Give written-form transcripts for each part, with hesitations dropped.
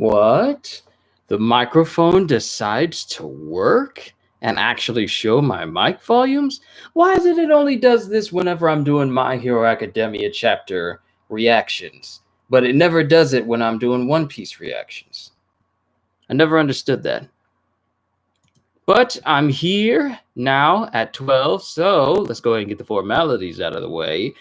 What? The microphone decides to work and actually show my mic volumes? Why is it only does this whenever I'm doing My Hero Academia chapter reactions, but it never does it when I'm doing One Piece reactions? I never understood that. But I'm here now at 12, so let's go ahead and get the formalities out of the way.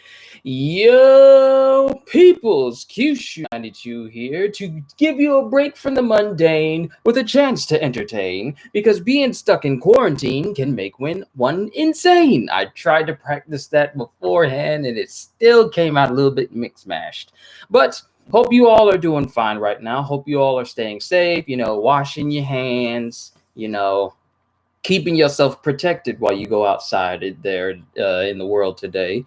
Yo, peoples, Kyushu92 here to give you a break from the mundane with a chance to entertain, because being stuck in quarantine can make one insane. I tried to practice that beforehand and it still came out a little bit mixed-mashed. But hope you all are doing fine right now. Hope you all are staying safe, washing your hands, keeping yourself protected while you go outside there in the world today.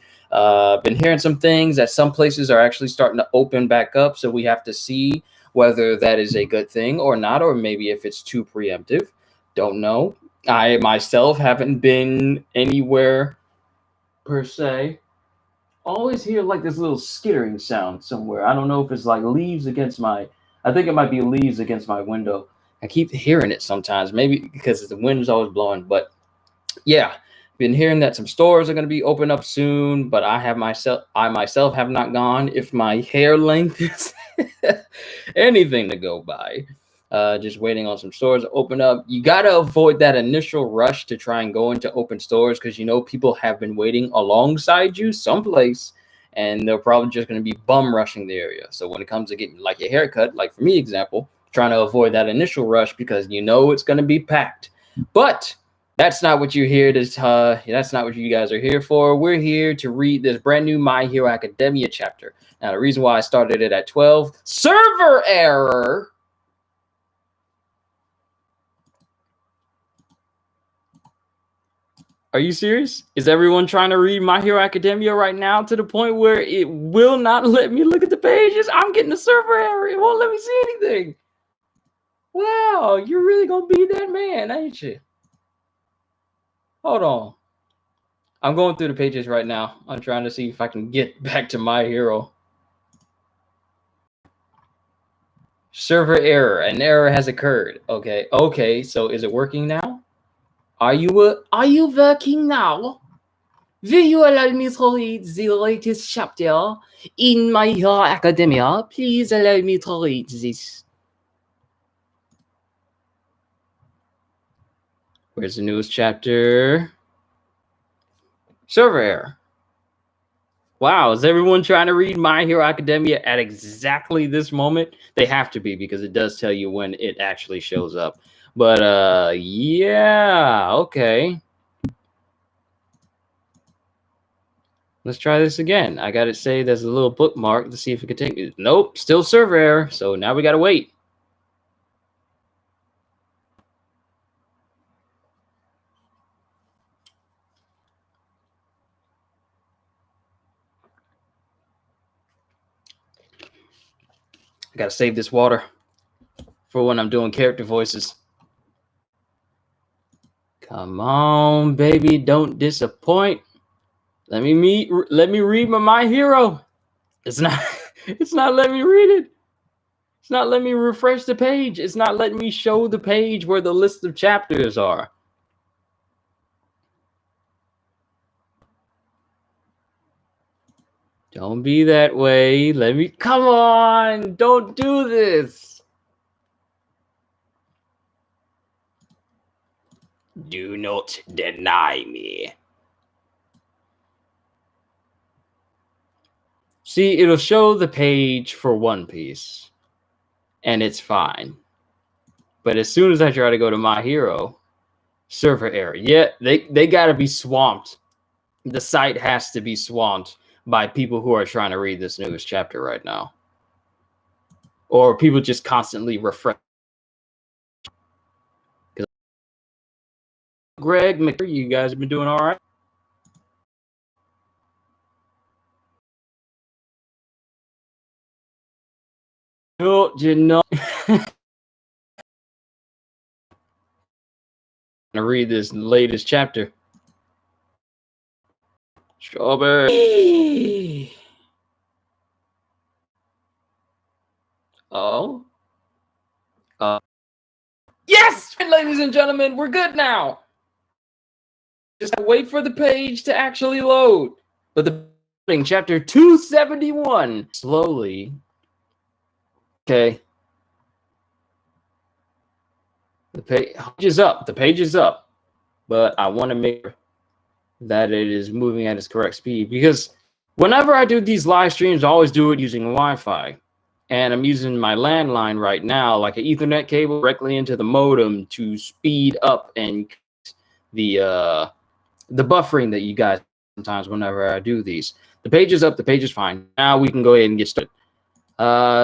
Been hearing some things that some places are actually starting to open back up, so we have to see whether that is a good thing or not, or maybe if it's too preemptive. Don't know. I myself haven't been anywhere per se. Always hear like this little skittering sound somewhere. I don't know if it's like leaves against my. I think it might be leaves against my window. I keep hearing it sometimes, maybe because the wind is always blowing. But yeah, been hearing that some stores are going to be open up soon, but I myself have not gone. If my hair length is anything to go by, just waiting on some stores to open up. You got to avoid that initial rush to try and go into open stores, because people have been waiting alongside you someplace, and they're probably just going to be bum rushing the area. So when it comes to getting like your haircut, like for me, example, trying to avoid that initial rush because it's going to be packed. But that's not what you're here to. That's not what you guys are here for. We're here to read this brand new My Hero Academia chapter. Now, the reason why I started it at 12, server error. Are you serious? Is everyone trying to read My Hero Academia right now to the point where it will not let me look at the pages? I'm getting a server error. It won't let me see anything. Wow, you're really gonna be that man, ain't you? Hold on. I'm going through the pages right now. I'm trying to see if I can get back to My Hero. Server error. An error has occurred. Okay. So is it working now? Are you working now? Will you allow me to read the latest chapter in My Hero Academia? Please allow me to read this. Where's the newest chapter? Server error. Wow, is everyone trying to read My Hero Academia at exactly this moment? They have to be, because it does tell you when it actually shows up. But yeah, okay. Let's try this again. I got to say there's a little bookmark to see if it continues. Nope, still server error. So now we got to wait. I got to save this water for when I'm doing character voices. Come on, baby, don't disappoint. Let me read my hero. It's not letting me read it. It's not letting me refresh the page. It's not letting me show the page where the list of chapters are. Don't be that way. Come on, don't do this. Do not deny me. See, it'll show the page for One Piece, and it's fine. But as soon as I try to go to My Hero, server error. Yeah, they got to be swamped. The site has to be swamped by people who are trying to read this newest chapter right now. Or people just constantly refresh. Greg, you guys have been doing all right? No, you know. To read this latest chapter. Strawberry. Oh. Yes, ladies and gentlemen, we're good now. Just wait for the page to actually load. But the chapter 271 slowly. Okay. The page is up. The page is up. But I want to make sure that it is moving at its correct speed, because whenever I do these live streams, I always do it using Wi-Fi. And I'm using my landline right now, like an Ethernet cable directly into the modem to speed up and the buffering that you guys sometimes whenever I do these. The page is up. The page is fine. Now we can go ahead and get started.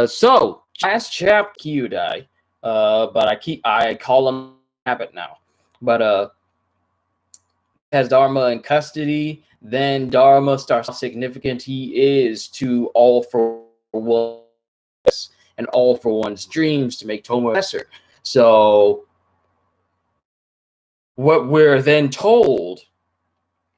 So last chapter Kyūdai, but I call him habit now. But has Dharma in custody. Then Dharma starts how significant he is to All for One and All for One's dreams to make Toma professor. So what we're then told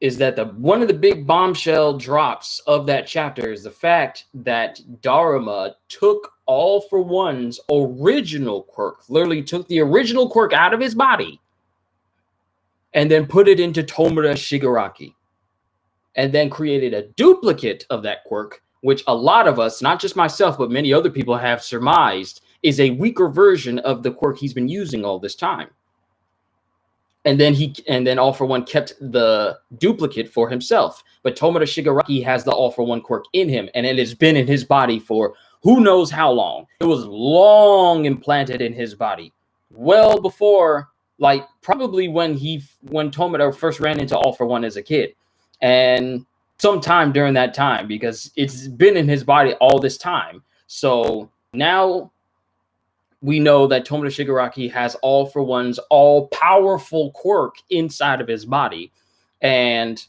is that one of the big bombshell drops of that chapter is the fact that Dharma took All for One's original quirk, literally took the original quirk out of his body and then put it into Tomura Shigaraki, and then created a duplicate of that quirk, which a lot of us, not just myself, but many other people have surmised is a weaker version of the quirk he's been using all this time. And then All for One kept the duplicate for himself. But Tomura Shigaraki has the All for One quirk in him, and it has been in his body for who knows how long. It was long implanted in his body, well before, like probably when Tomura first ran into All for One as a kid, and sometime during that time, because it's been in his body all this time. So now we know that Tomura Shigaraki has All for One's all-powerful quirk inside of his body. And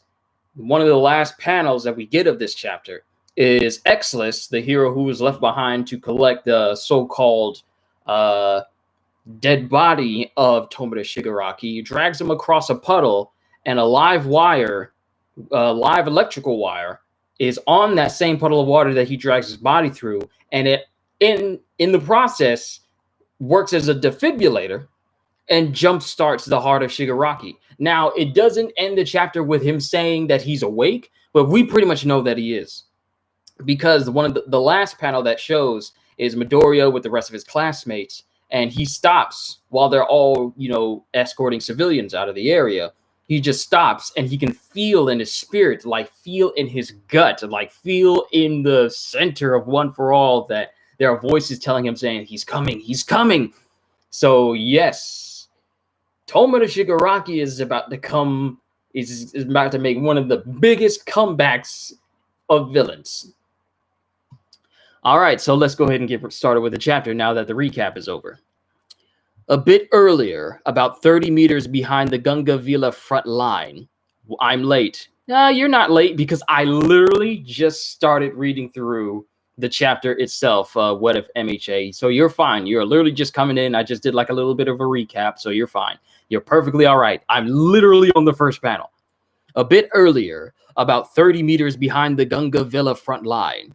one of the last panels that we get of this chapter is Exless, the hero who was left behind to collect the so-called dead body of Tomura Shigaraki, drags him across a puddle, and a live electrical wire is on that same puddle of water that he drags his body through. And it, in the process, works as a defibrillator and jump starts the heart of Shigaraki. Now, it doesn't end the chapter with him saying that he's awake, but we pretty much know that he is, because one of the last panel that shows is Midoriya with the rest of his classmates, and he stops while they're all, escorting civilians out of the area. He just stops, and he can feel in his spirit, like feel in his gut, like feel in the center of One for All that there are voices telling him, saying, he's coming, he's coming. So yes, Tomura Shigaraki is about to make one of the biggest comebacks of villains. All right, so let's go ahead and get started with the chapter now that the recap is over. A bit earlier, about 30 meters behind the Gunga Villa front line. I'm late. You're not late, because I literally just started reading through the chapter itself, What If MHA. So you're fine. You're literally just coming in. I just did like a little bit of a recap, so you're fine. You're perfectly all right. I'm literally on the first panel. A bit earlier, about 30 meters behind the Gunga Villa front line.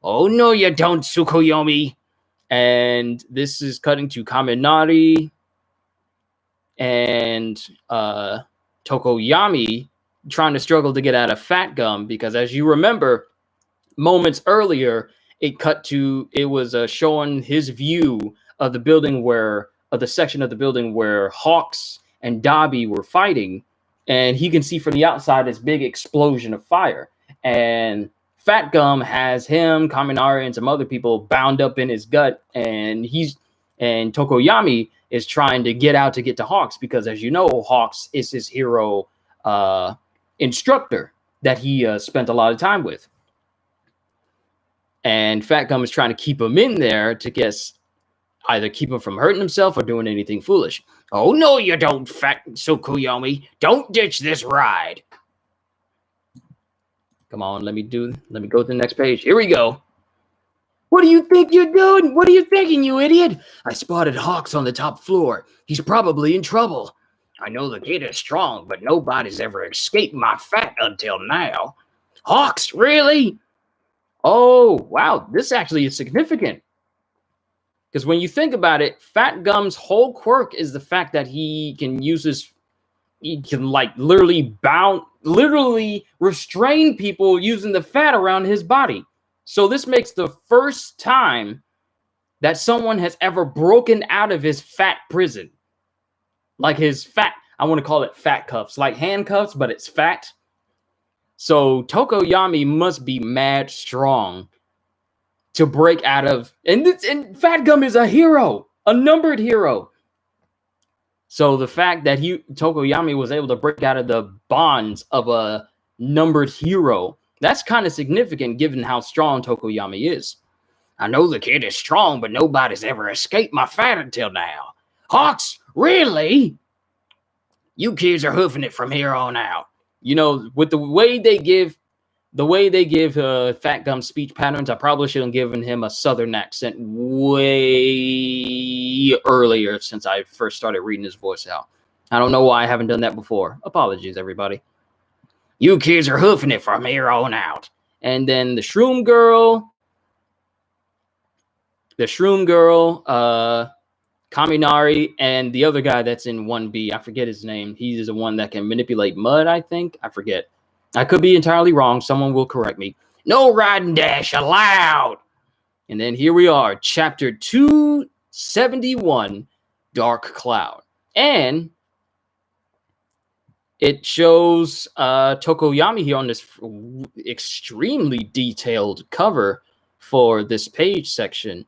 Oh, no, you don't, Tsukuyomi. And this is cutting to Kaminari and Tokoyami trying to struggle to get out of Fat Gum, because as you remember, moments earlier, it was showing his view of the building of the section of the building where Hawks and Dabi were fighting, and he can see from the outside this big explosion of fire. And Fat Gum has him, Kaminari, and some other people bound up in his gut, and Tokoyami is trying to get out to get to Hawks, because as you know, Hawks is his hero instructor that he spent a lot of time with. And Fat Gum is trying to keep him in there to either keep him from hurting himself or doing anything foolish. Oh, no, you don't, Fat Tsukuyomi. Don't ditch this ride. Come on, let me go to the next page. Here we go. What do you think you're doing? What are you thinking, you idiot? I spotted Hawks on the top floor. He's probably in trouble. I know the kid is strong, but nobody's ever escaped my fat until now. Hawks, really? Oh, wow, this actually is significant. Because when you think about it, Fat Gum's whole quirk is the fact that he can like literally restrain people using the fat around his body. So this makes the first time that someone has ever broken out of his fat prison. Like his fat, I want to call it fat cuffs, like handcuffs, but it's fat. So Tokoyami must be mad strong to break out of, and Fat Gum is a hero, a numbered hero. So the fact that Tokoyami was able to break out of the bonds of a numbered hero, that's kind of significant given how strong Tokoyami is. I know the kid is strong, but nobody's ever escaped my fat until now. Hawks, really? You kids are hoofing it from here on out. You know, with the way they give Fat Gum speech patterns, I probably should have given him a southern accent way earlier since I first started reading his voice out. I don't know why I haven't done that before. Apologies, everybody. You kids are hoofing it from here on out. And then the Shroom Girl, Kaminari, and the other guy that's in 1B, I forget his name. He's the one that can manipulate mud, I think. I forget. I could be entirely wrong. Someone will correct me. No riding dash allowed. And then here we are, chapter 271, Dark Cloud. And it shows Tokoyami here on this extremely detailed cover for this page section,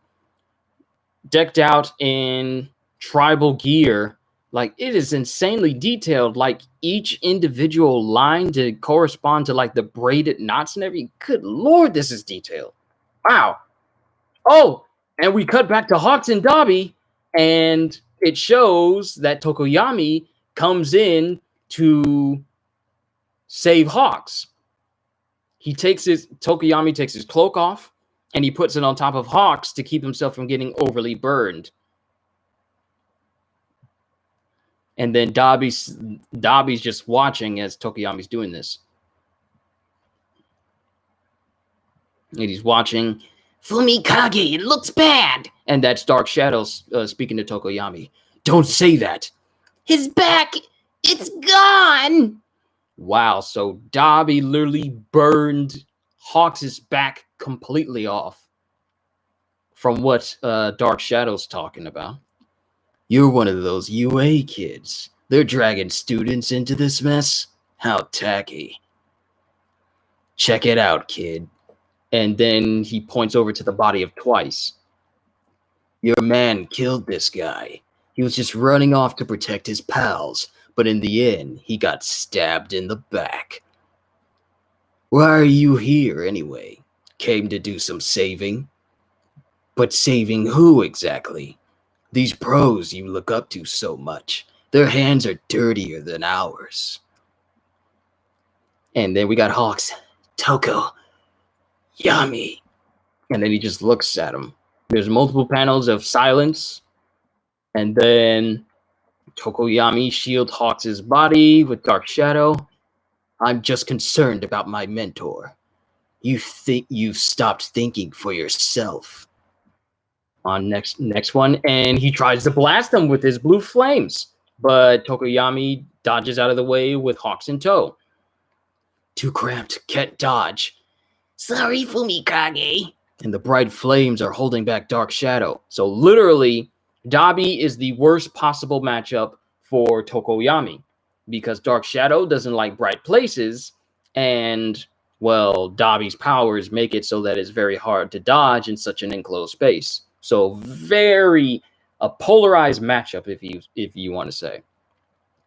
decked out in tribal gear. Like, it is insanely detailed, like each individual line to correspond to like the braided knots and everything. Good Lord, this is detailed. Wow. Oh, and we cut back to Hawks and Dabi, and it shows that Tokoyami comes in to save Hawks. Tokoyami takes his cloak off, and he puts it on top of Hawks to keep himself from getting overly burned. And then Dabi's just watching as Tokoyami's doing this. And he's watching. Fumikage, it looks bad. And that's Dark Shadows speaking to Tokoyami. Don't say that. His back, it's gone. Wow, so Dabi literally burned Hawks' back completely off from what Dark Shadow's talking about. You're one of those UA kids. They're dragging students into this mess? How tacky. Check it out, kid. And then he points over to the body of Twice. Your man killed this guy. He was just running off to protect his pals, but in the end, he got stabbed in the back. Why are you here anyway? Came to do some saving? But saving who exactly? These pros you look up to so much. Their hands are dirtier than ours. And then we got Hawks. Toko. Yami. And then he just looks at him. There's multiple panels of silence. And then Tokoyami shield Hawks' body with Dark Shadow. I'm just concerned about my mentor. You think you've stopped thinking for yourself. On next one, and he tries to blast him with his blue flames, but Tokoyami dodges out of the way with Hawks in tow. Too cramped, can't dodge. Sorry, Fumikage. And the bright flames are holding back Dark Shadow. So literally, Dabi is the worst possible matchup for Tokoyami because Dark Shadow doesn't like bright places, and well, Dabi's powers make it so that it's very hard to dodge in such an enclosed space. So a polarized matchup, if you want to say.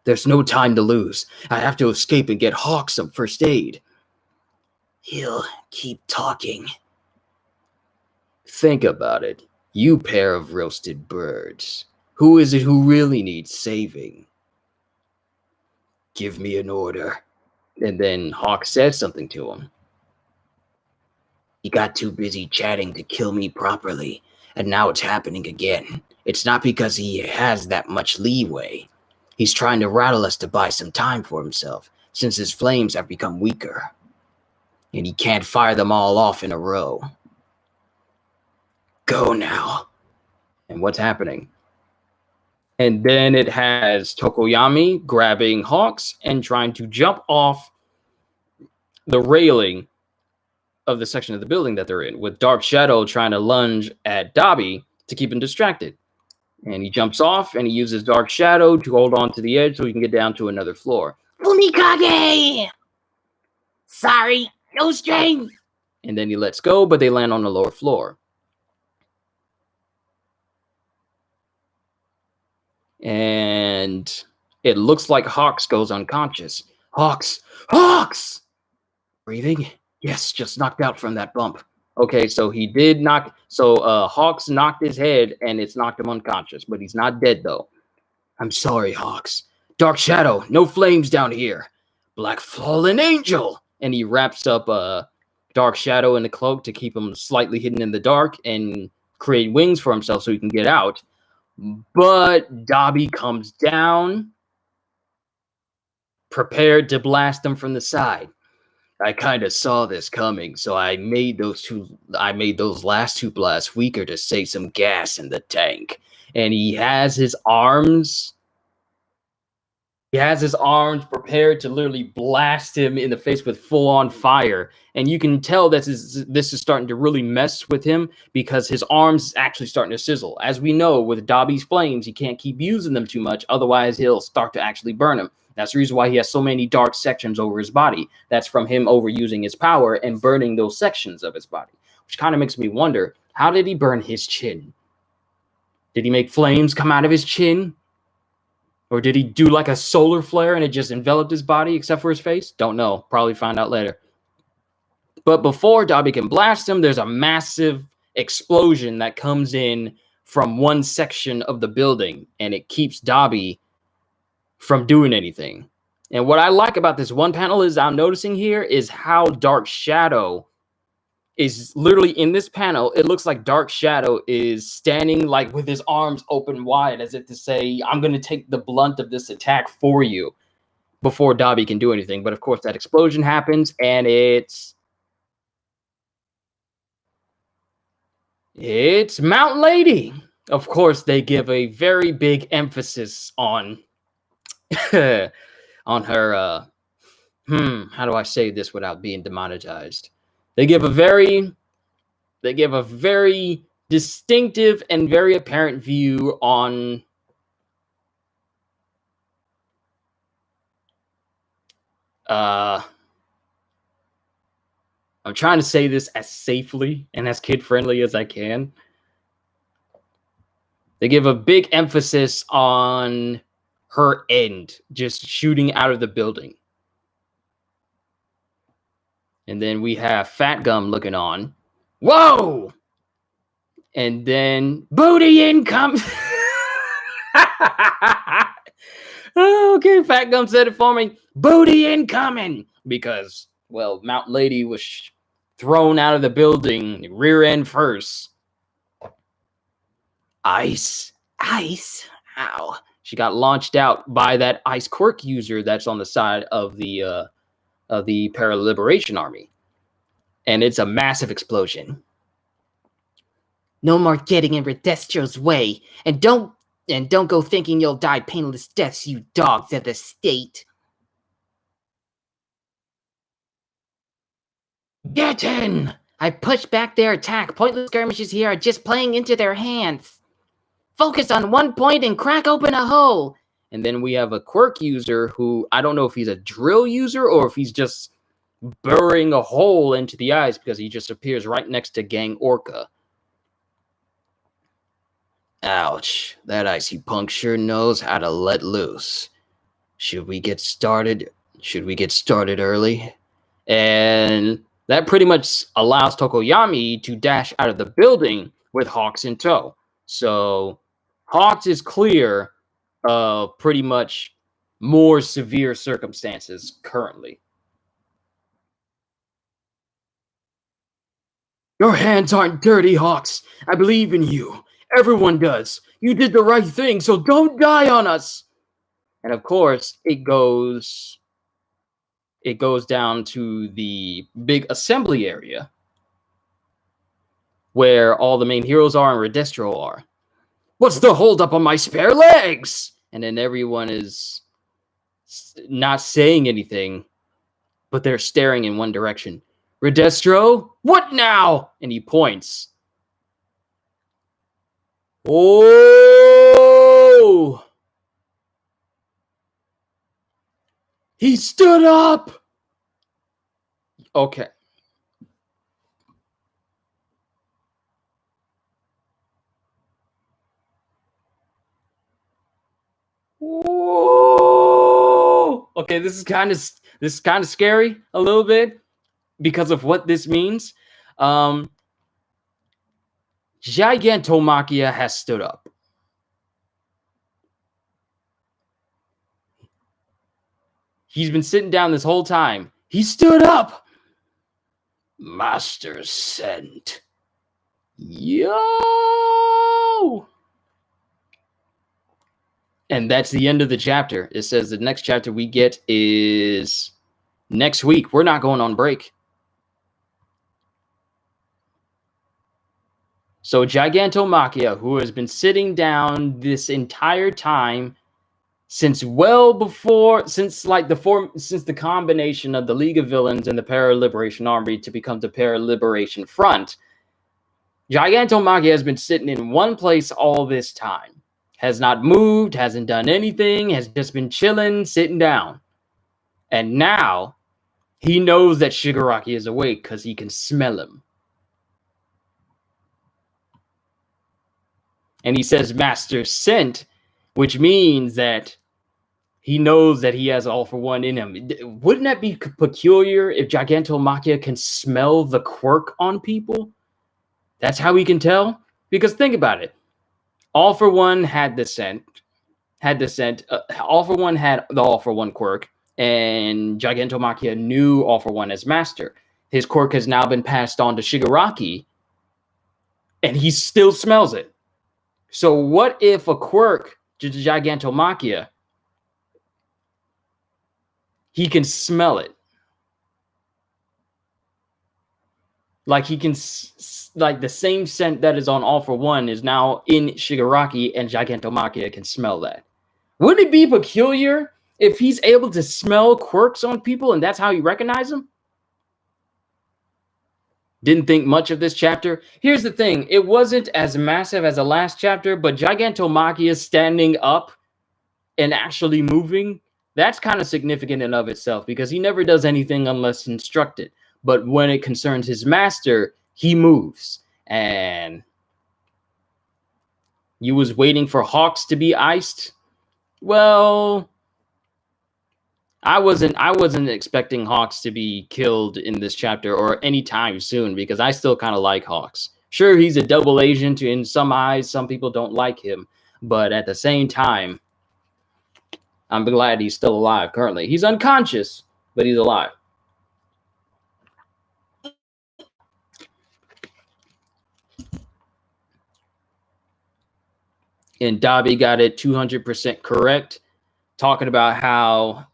There's no time to lose. I have to escape and get Hawk some first aid. He'll keep talking. Think about it. You pair of roasted birds. Who is it who really needs saving? Give me an order. And then Hawk says something to him. He got too busy chatting to kill me properly. And now it's happening again. It's not because he has that much leeway. He's trying to rattle us to buy some time for himself, since his flames have become weaker. And he can't fire them all off in a row. Go now. and what's happening. And then it has Tokoyami grabbing Hawks and trying to jump off the railing of the section of the building that they're in, with Dark Shadow trying to lunge at Dabi to keep him distracted. And he jumps off and he uses Dark Shadow to hold on to the edge so he can get down to another floor. Fumikage! Sorry, no strength! And then he lets go, but they land on the lower floor. And it looks like Hawks goes unconscious. Hawks! Breathing? Yes, just knocked out from that bump. Okay, so he did knock. So Hawks knocked his head and it's knocked him unconscious, but he's not dead though. I'm sorry, Hawks. Dark Shadow, no flames down here. Black Fallen Angel! And he wraps up Dark Shadow in the cloak to keep him slightly hidden in the dark and create wings for himself so he can get out. But Dabi comes down, prepared to blast him from the side. I kind of saw this coming, so I made those last two blasts weaker to save some gas in the tank. And he has his arms prepared to literally blast him in the face with full-on fire. And you can tell this is starting to really mess with him because his arms is actually starting to sizzle. As we know, with Dabi's flames, he can't keep using them too much, otherwise he'll start to actually burn him. That's the reason why he has so many dark sections over his body. That's from him overusing his power and burning those sections of his body, which kind of makes me wonder, how did he burn his chin? Did he make flames come out of his chin? Or did he do like a solar flare and it just enveloped his body except for his face? Don't know. Probably find out later. But before Dabi can blast him, there's a massive explosion that comes in from one section of the building, and it keeps Dabi from doing anything. And what I like about this one panel is I'm noticing here is how Dark Shadow is literally in this panel. It looks like Dark Shadow is standing like with his arms open wide as if to say, I'm going to take the blunt of this attack for you before Dabi can do anything. But of course that explosion happens and it's Mountain Lady. Of course they give a very big emphasis on on her how do I say this without being demonetized? They give a very distinctive and very apparent view on I'm trying to say this as safely and as kid-friendly as I can. They give a big emphasis on her end, just shooting out of the building. And then we have Fat Gum looking on. Whoa! And then booty income. Okay, Fat Gum said it for me. Booty incoming. Because, well, Mountain Lady was thrown out of the building, rear end first. Ice. Ow. She got launched out by that ice quirk user that's on the side of the Para-Liberation Army. And it's a massive explosion. No more getting in Redestro's way, and don't go thinking you'll die painless deaths, you dogs of the state. Get in! I pushed back their attack. Pointless skirmishes here are just playing into their hands. Focus on one point and crack open a hole. And then we have a quirk user who, I don't know if he's a drill user or if he's just burrowing a hole into the ice because he just appears right next to Gang Orca. Ouch, that icy punk sure knows how to let loose. Should we get started? Early? And that pretty much allows Tokoyami to dash out of the building with Hawks in tow. So Hawks is clear of pretty much more severe circumstances currently. Your hands aren't dirty, Hawks. I believe in you. Everyone does. You did the right thing, so don't die on us. And of course, it goes down to the big assembly area where all the main heroes are and Redestro are. What's the holdup on my spare legs? And then everyone is not saying anything, but they're staring in one direction. Redestro, what now? And he points. Oh! He stood up! Okay. Whoa! Okay, this is kind of scary a little bit because of what this means. Gigantomachia has stood up. He's been sitting down this whole time. He stood up. Master Scent. Yo! And that's the end of the chapter. It says the next chapter we get is next week. We're not going on break. So Gigantomachia, who has been sitting down this entire time since the combination of the League of Villains and the Para-Liberation Army to become the Para-Liberation Front, Gigantomachia has been sitting in one place all this time. Has not moved, hasn't done anything, has just been chilling, sitting down. And now he knows that Shigaraki is awake because he can smell him. And he says Master Scent, which means that he knows that he has All for One in him. Wouldn't that be peculiar if Gigantomachia can smell the quirk on people? That's how he can tell? Because think about it. All for One had the scent. All for One had the All for One quirk, and Gigantomachia knew All for One as master. His quirk has now been passed on to Shigaraki, and he still smells it. So what if a quirk to Gigantomachia, he can smell it? Like he can, like the same scent that is on All for One is now in Shigaraki, and Gigantomachia can smell that. Wouldn't it be peculiar if he's able to smell quirks on people and that's how you recognize them? Didn't think much of this chapter. Here's the thing. It wasn't as massive as the last chapter, but Gigantomachia standing up and actually moving, that's kind of significant in of itself because he never does anything unless instructed. But when it concerns his master, he moves. And you was waiting for Hawks to be iced? Well, I wasn't expecting Hawks to be killed in this chapter or anytime soon because I still kind of like Hawks. Sure, he's a double agent in some eyes. Some people don't like him. But at the same time, I'm glad he's still alive currently. He's unconscious, but he's alive. And Dabi got it 200% correct, talking about how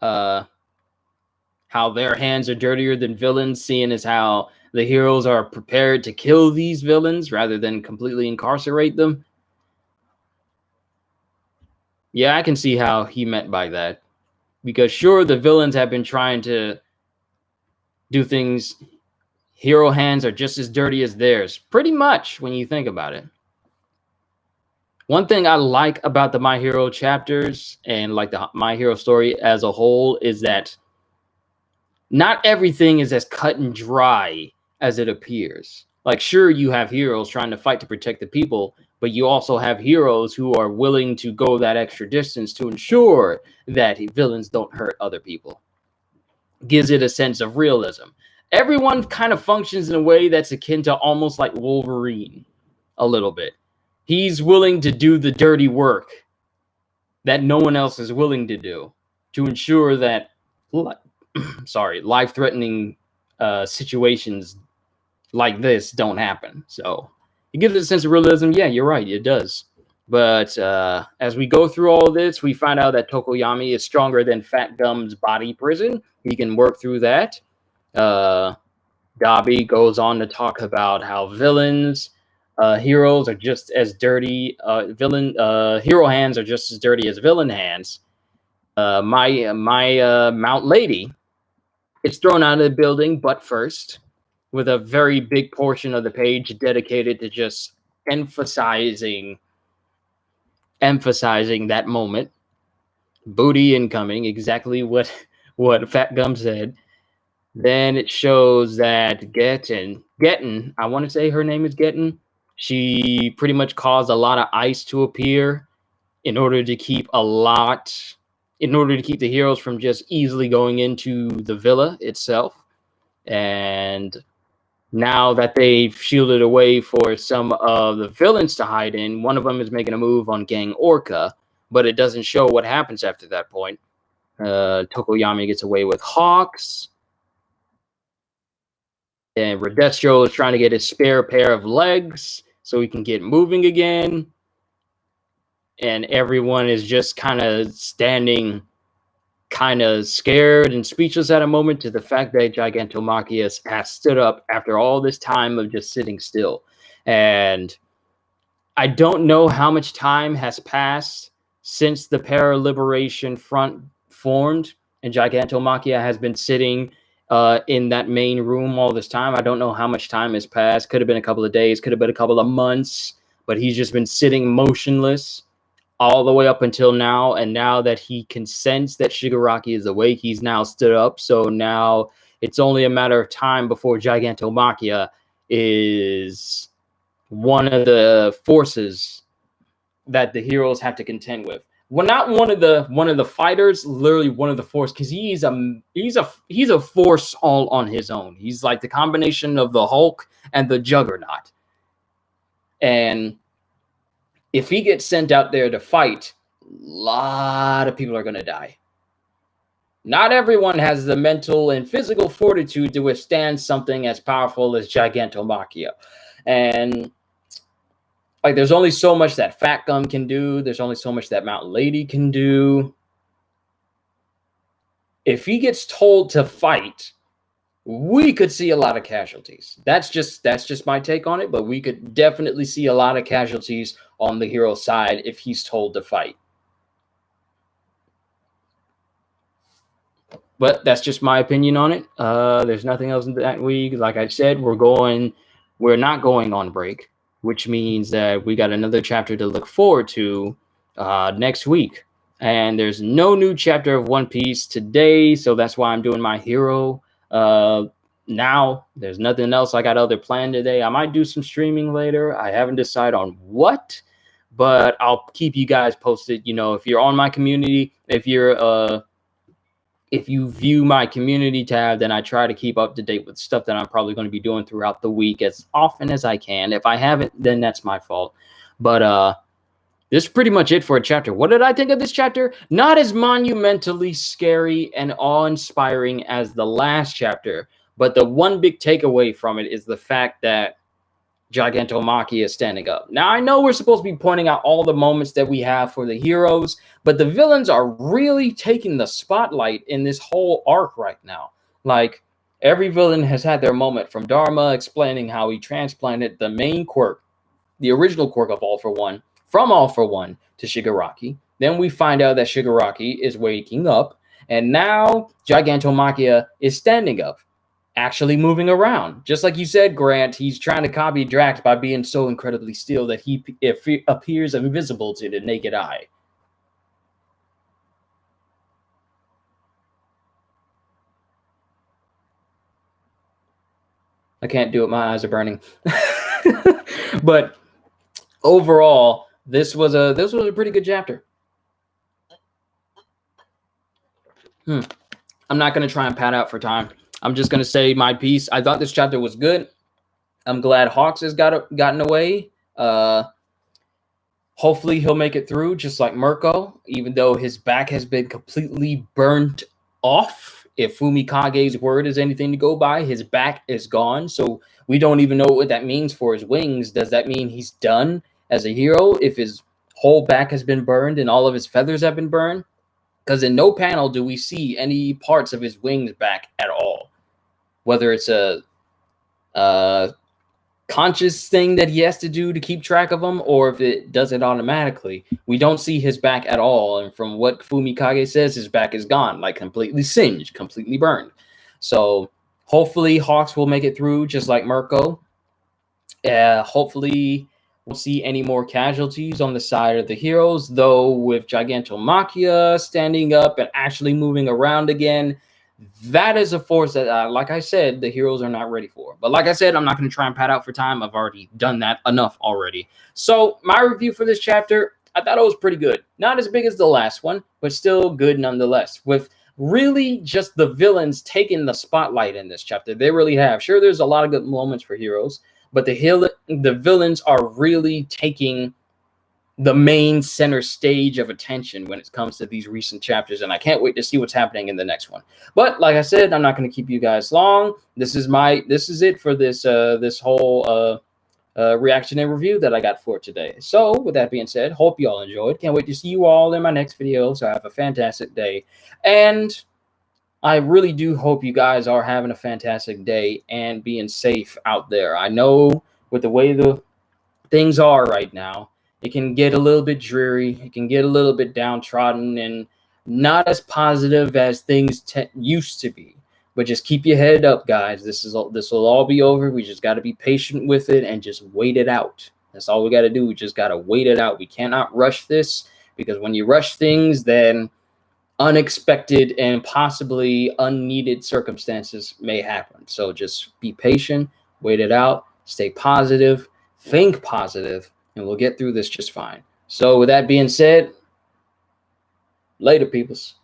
their hands are dirtier than villains, seeing as how the heroes are prepared to kill these villains rather than completely incarcerate them. Yeah, I can see how he meant by that. Because sure, the villains have been trying to do things. Hero hands are just as dirty as theirs. Pretty much, when you think about it. One thing I like about the My Hero chapters and like the My Hero story as a whole is that not everything is as cut and dry as it appears. Like, sure, you have heroes trying to fight to protect the people, but you also have heroes who are willing to go that extra distance to ensure that villains don't hurt other people. Gives it a sense of realism. Everyone kind of functions in a way that's akin to almost like Wolverine a little bit. He's willing to do the dirty work that no one else is willing to do to ensure that, life-threatening situations like this don't happen. So it gives it a sense of realism. Yeah, you're right. It does. But as we go through all this, we find out that Tokoyami is stronger than Fat Gum's body prison. He can work through that. Dabi goes on to talk about how villains Heroes are just as dirty. Hero hands are just as dirty as villain hands. My Mount Lady is thrown out of the building, but first, with a very big portion of the page dedicated to just emphasizing that moment. Booty incoming, exactly what Fat Gum said. Then it shows that Getten, I want to say her name is Getten. She pretty much caused a lot of ice to appear in order to keep the heroes from just easily going into the villa itself. And now that they've shielded away for some of the villains to hide in, one of them is making a move on Gang Orca, but it doesn't show what happens after that point. Tokoyami gets away with Hawks. And Redestro is trying to get his spare pair of legs so he can get moving again. And everyone is just kind of standing kind of scared and speechless at a moment to the fact that Gigantomachia has stood up after all this time of just sitting still. And I don't know how much time has passed since the Para-Liberation Front formed and Gigantomachia has been sitting in that main room all this time. I don't know how much time has passed. Could have been a couple of days, could have been a couple of months, but he's just been sitting motionless all the way up until now. And now that he can sense that Shigaraki is awake, he's now stood up. So now it's only a matter of time before Gigantomachia is one of the forces that the heroes have to contend with. Well, not one of the fighters, literally one of the force, because he's a force all on his own. He's like the combination of the Hulk and the Juggernaut. And if he gets sent out there to fight, a lot of people are going to die. Not everyone has the mental and physical fortitude to withstand something as powerful as Gigantomachia. And like, there's only so much that Fat Gum can do. There's only so much that Mountain Lady can do. If he gets told to fight, we could see a lot of casualties. That's just my take on it, but we could definitely see a lot of casualties on the hero side if he's told to fight. But that's just my opinion on it. There's nothing else in that week. Like I said, we're not going on break, which means that we got another chapter to look forward to next week. And there's no new chapter of One Piece today, so that's why I'm doing my hero now. There's nothing else I got other planned today. I might do some streaming later. I haven't decided on what, but I'll keep you guys posted. You know, if you're on my community, if you view my community tab, then I try to keep up to date with stuff that I'm probably going to be doing throughout the week as often as I can. If I haven't, then that's my fault. But this is pretty much it for a chapter. What did I think of this chapter? Not as monumentally scary and awe-inspiring as the last chapter, but the one big takeaway from it is the fact that Gigantomachia is standing up. Now, I know we're supposed to be pointing out all the moments that we have for the heroes, but the villains are really taking the spotlight in this whole arc right now. Like, every villain has had their moment, from Dharma explaining how he transplanted the main quirk, the original quirk of All for One, from All for One to Shigaraki. Then we find out that Shigaraki is waking up, and now Gigantomachia is standing up, actually moving around. Just like you said, Grant, he's trying to copy Drax by being so incredibly still that he appears invisible to the naked eye. I can't do it. My eyes are burning. But overall, this was a pretty good chapter. I'm not going to try and pad out for time. I'm just going to say my piece. I thought this chapter was good. I'm glad Hawks has gotten away. Hopefully he'll make it through, just like Mirko, even though his back has been completely burnt off. If Fumikage's word is anything to go by, his back is gone. So we don't even know what that means for his wings. Does that mean he's done as a hero if his whole back has been burned and all of his feathers have been burned? Because in no panel do we see any parts of his wings back at all. Whether it's a conscious thing that he has to do to keep track of them, or if it does it automatically. We don't see his back at all, and from what Fumikage says, his back is gone, like completely singed, completely burned. So hopefully Hawks will make it through just like Mirko. Hopefully we'll see any more casualties on the side of the heroes, though with Gigantomachia standing up and actually moving around again, that is a force that, like I said, the heroes are not ready for. But like I said, I'm not going to try and pad out for time. I've already done that enough already. So my review for this chapter, I thought it was pretty good. Not as big as the last one, but still good nonetheless. With really just the villains taking the spotlight in this chapter. They really have. Sure, there's a lot of good moments for heroes, but the villains are really taking the main center stage of attention when it comes to these recent chapters, and I can't wait to see what's happening in the next one. But like I said, I'm not going to keep you guys long. This is it for this whole reaction and review that I got for today. So with that being said, hope you all enjoyed. Can't wait to see you all in my next video. So have a fantastic day, and I really do hope you guys are having a fantastic day and being safe out there. I know with the way the things are right now, it can get a little bit dreary. It can get a little bit downtrodden and not as positive as things used to be. But just keep your head up, guys. This will all be over. We just got to be patient with it and just wait it out. That's all we got to do. We just got to wait it out. We cannot rush this, because when you rush things, then unexpected and possibly unneeded circumstances may happen. So just be patient, wait it out, stay positive, think positive, and we'll get through this just fine. So with that being said, later, peoples.